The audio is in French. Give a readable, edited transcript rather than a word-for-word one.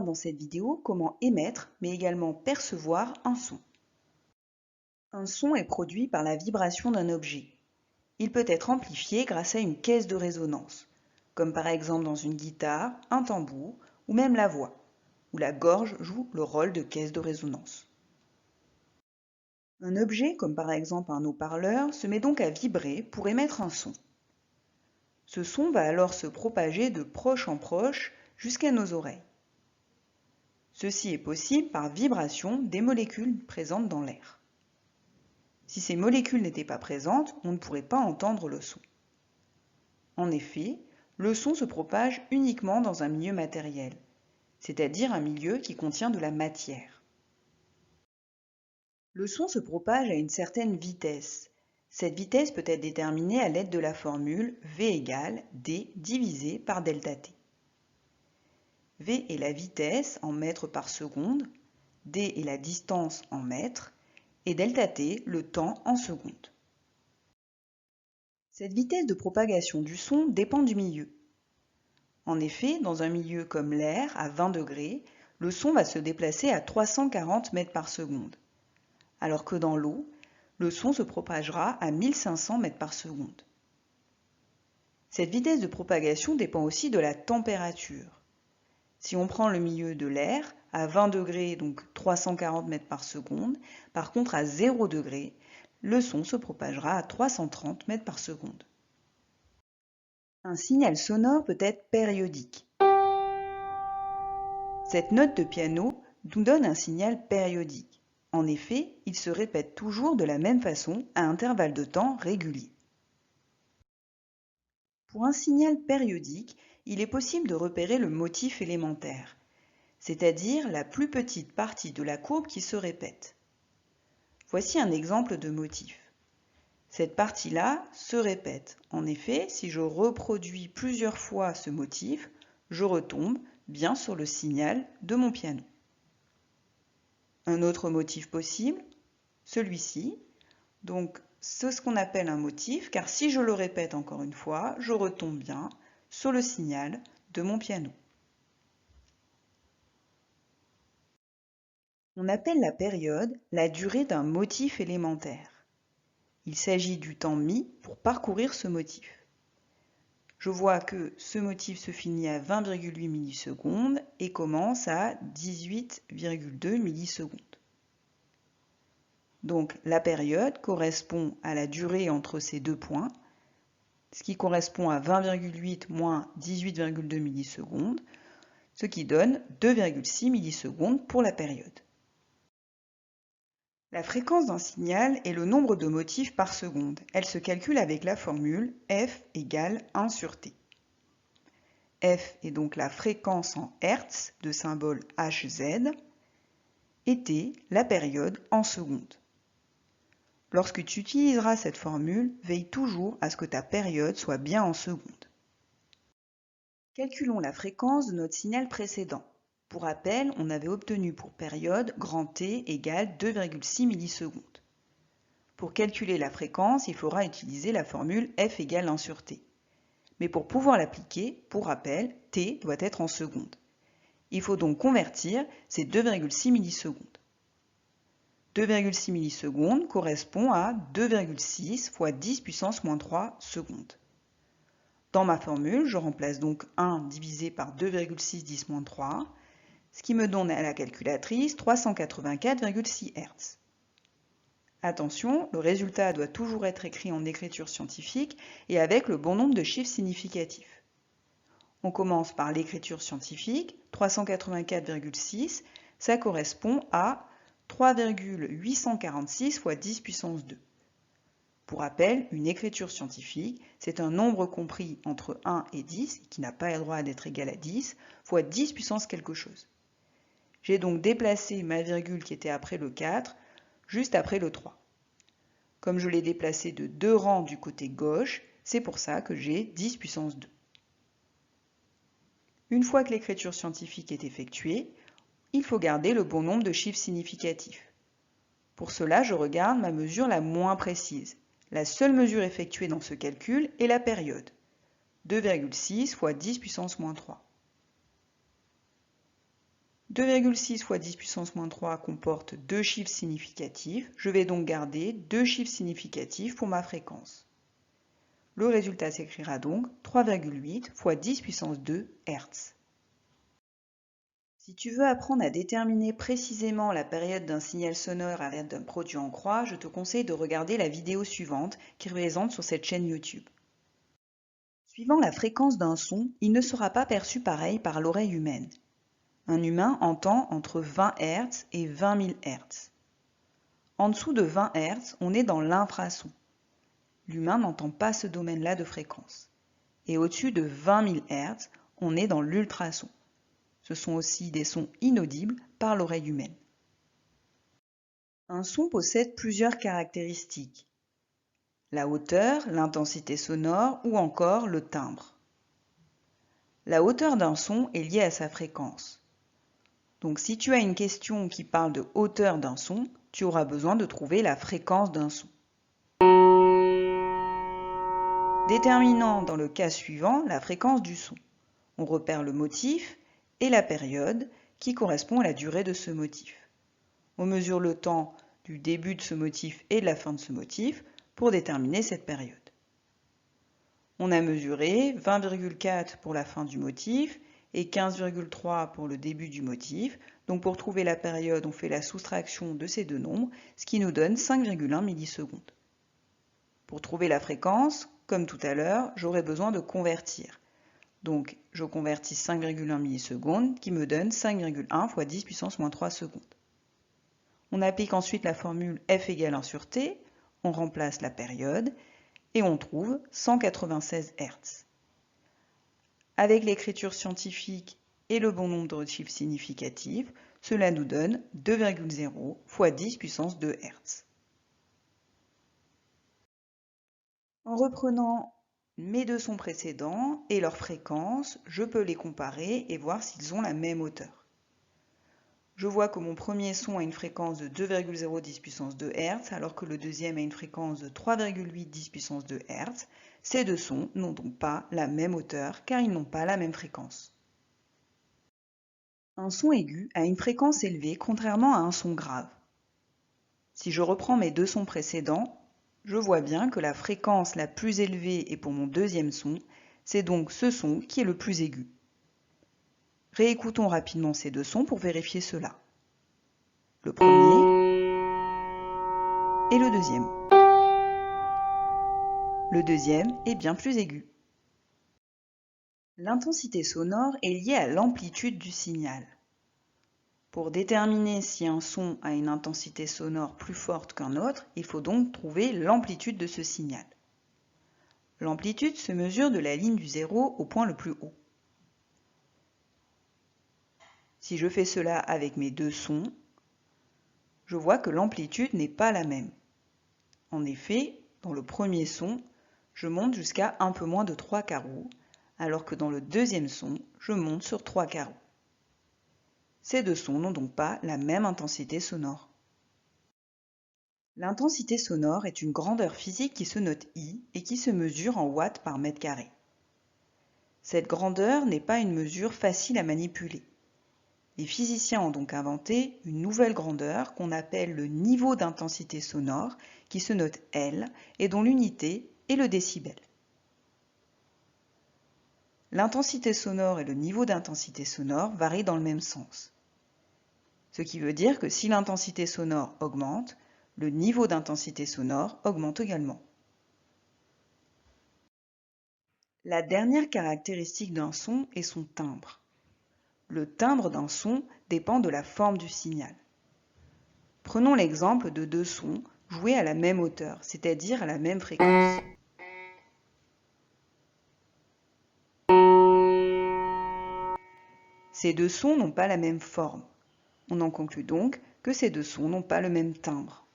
dans cette vidéo comment émettre, mais également percevoir un son. Un son est produit par la vibration d'un objet. Il peut être amplifié grâce à une caisse de résonance, comme par exemple dans une guitare, un tambour ou même la voix, où la gorge joue le rôle de caisse de résonance. Un objet, comme par exemple un haut-parleur, se met donc à vibrer pour émettre un son. Ce son va alors se propager de proche en proche jusqu'à nos oreilles. Ceci est possible par vibration des molécules présentes dans l'air. Si ces molécules n'étaient pas présentes, on ne pourrait pas entendre le son. En effet, le son se propage uniquement dans un milieu matériel, c'est-à-dire un milieu qui contient de la matière. Le son se propage à une certaine vitesse. Cette vitesse peut être déterminée à l'aide de la formule V égale D divisé par delta T. V est la vitesse en mètres par seconde, D est la distance en mètres, et delta T le temps en secondes. Cette vitesse de propagation du son dépend du milieu. En effet, dans un milieu comme l'air, à 20 degrés, le son va se déplacer à 340 mètres par seconde, alors que dans l'eau, le son se propagera à 1500 mètres par seconde. Cette vitesse de propagation dépend aussi de la température. Si on prend le milieu de l'air, à 20 degrés, donc 340 mètres par seconde, par contre à 0 degré, le son se propagera à 330 mètres par seconde. Un signal sonore peut être périodique. Cette note de piano nous donne un signal périodique. En effet, il se répète toujours de la même façon à intervalles de temps réguliers. Pour un signal périodique, il est possible de repérer le motif élémentaire, c'est-à-dire la plus petite partie de la courbe qui se répète. Voici un exemple de motif. Cette partie-là se répète. En effet, si je reproduis plusieurs fois ce motif, je retombe bien sur le signal de mon piano. Un autre motif possible, celui-ci. Donc, c'est ce qu'on appelle un motif, car si je le répète encore une fois, je retombe bien sur le signal de mon piano. On appelle la période la durée d'un motif élémentaire. Il s'agit du temps mis pour parcourir ce motif. Je vois que ce motif se finit à 20,8 millisecondes et commence à 18,2 millisecondes. Donc la période correspond à la durée entre ces deux points, ce qui correspond à 20,8 moins 18,2 millisecondes, ce qui donne 2,6 millisecondes pour la période. La fréquence d'un signal est le nombre de motifs par seconde. Elle se calcule avec la formule F égale 1 sur T. F est donc la fréquence en Hertz de symbole Hz et T la période en secondes. Lorsque tu utiliseras cette formule, veille toujours à ce que ta période soit bien en secondes. Calculons la fréquence de notre signal précédent. Pour rappel, on avait obtenu pour période grand T égale 2,6 millisecondes. Pour calculer la fréquence, il faudra utiliser la formule F égale 1 sur T. Mais pour pouvoir l'appliquer, pour rappel, T doit être en secondes. Il faut donc convertir ces 2,6 millisecondes. 2,6 millisecondes correspond à 2,6 fois 10 puissance moins 3 secondes. Dans ma formule, je remplace donc 1 divisé par 2,6 10 moins 3, ce qui me donne à la calculatrice 384,6 Hz. Attention, le résultat doit toujours être écrit en écriture scientifique et avec le bon nombre de chiffres significatifs. On commence par l'écriture scientifique, 384,6, ça correspond à 3,846 fois 10 puissance 2. Pour rappel, une écriture scientifique, c'est un nombre compris entre 1 et 10, qui n'a pas le droit d'être égal à 10, fois 10 puissance quelque chose. J'ai donc déplacé ma virgule qui était après le 4, juste après le 3. Comme je l'ai déplacé de 2 rangs du côté gauche, c'est pour ça que j'ai 10 puissance 2. Une fois que l'écriture scientifique est effectuée, il faut garder le bon nombre de chiffres significatifs. Pour cela, je regarde ma mesure la moins précise. La seule mesure effectuée dans ce calcul est la période. 2,6 fois 10 puissance moins 3. 2,6 fois 10 puissance moins 3 comporte deux chiffres significatifs. Je vais donc garder deux chiffres significatifs pour ma fréquence. Le résultat s'écrira donc 3,8 fois 10 puissance 2 Hz. Si tu veux apprendre à déterminer précisément la période d'un signal sonore à l'aide d'un produit en croix, je te conseille de regarder la vidéo suivante qui est présente sur cette chaîne YouTube. Suivant la fréquence d'un son, il ne sera pas perçu pareil par l'oreille humaine. Un humain entend entre 20 Hz et 20 000 Hz. En dessous de 20 Hz, on est dans l'infrason. L'humain n'entend pas ce domaine-là de fréquence. Et au-dessus de 20 000 Hz, on est dans l'ultrason. Ce sont aussi des sons inaudibles par l'oreille humaine. Un son possède plusieurs caractéristiques. La hauteur, l'intensité sonore ou encore le timbre. La hauteur d'un son est liée à sa fréquence. Donc si tu as une question qui parle de hauteur d'un son, tu auras besoin de trouver la fréquence d'un son. Déterminant dans le cas suivant la fréquence du son. On repère le motif et la période qui correspond à la durée de ce motif. On mesure le temps du début de ce motif et de la fin de ce motif pour déterminer cette période. On a mesuré 20,4 pour la fin du motif et 15,3 pour le début du motif. Donc pour trouver la période, on fait la soustraction de ces deux nombres, ce qui nous donne 5,1 millisecondes. Pour trouver la fréquence, comme tout à l'heure, j'aurai besoin de convertir. Donc je convertis 5,1 millisecondes qui me donne 5,1 fois 10 puissance moins 3 secondes. On applique ensuite la formule F égale 1 sur T, on remplace la période et on trouve 196 Hz. Avec l'écriture scientifique et le bon nombre de chiffres significatifs, cela nous donne 2,0 fois 10 puissance 2 Hz. En reprenant mes deux sons précédents et leur fréquence, je peux les comparer et voir s'ils ont la même hauteur. Je vois que mon premier son a une fréquence de 2,010 puissance 2 Hz, alors que le deuxième a une fréquence de 3,810 puissance 2 Hz. Ces deux sons n'ont donc pas la même hauteur, car ils n'ont pas la même fréquence. Un son aigu a une fréquence élevée, contrairement à un son grave. Si je reprends mes deux sons précédents, je vois bien que la fréquence la plus élevée est pour mon deuxième son, c'est donc ce son qui est le plus aigu. Réécoutons rapidement ces deux sons pour vérifier cela. Le premier et le deuxième. Le deuxième est bien plus aigu. L'intensité sonore est liée à l'amplitude du signal. Pour déterminer si un son a une intensité sonore plus forte qu'un autre, il faut donc trouver l'amplitude de ce signal. L'amplitude se mesure de la ligne du 0 au point le plus haut. Si je fais cela avec mes deux sons, je vois que l'amplitude n'est pas la même. En effet, dans le premier son, je monte jusqu'à un peu moins de 3 carreaux, alors que dans le deuxième son, je monte sur 3 carreaux. Ces deux sons n'ont donc pas la même intensité sonore. L'intensité sonore est une grandeur physique qui se note I et qui se mesure en watts par mètre carré. Cette grandeur n'est pas une mesure facile à manipuler. Les physiciens ont donc inventé une nouvelle grandeur qu'on appelle le niveau d'intensité sonore, qui se note L et dont l'unité est le décibel. L'intensité sonore et le niveau d'intensité sonore varient dans le même sens. Ce qui veut dire que si l'intensité sonore augmente, le niveau d'intensité sonore augmente également. La dernière caractéristique d'un son est son timbre. Le timbre d'un son dépend de la forme du signal. Prenons l'exemple de deux sons joués à la même hauteur, c'est-à-dire à la même fréquence. Ces deux sons n'ont pas la même forme. On en conclut donc que ces deux sons n'ont pas le même timbre.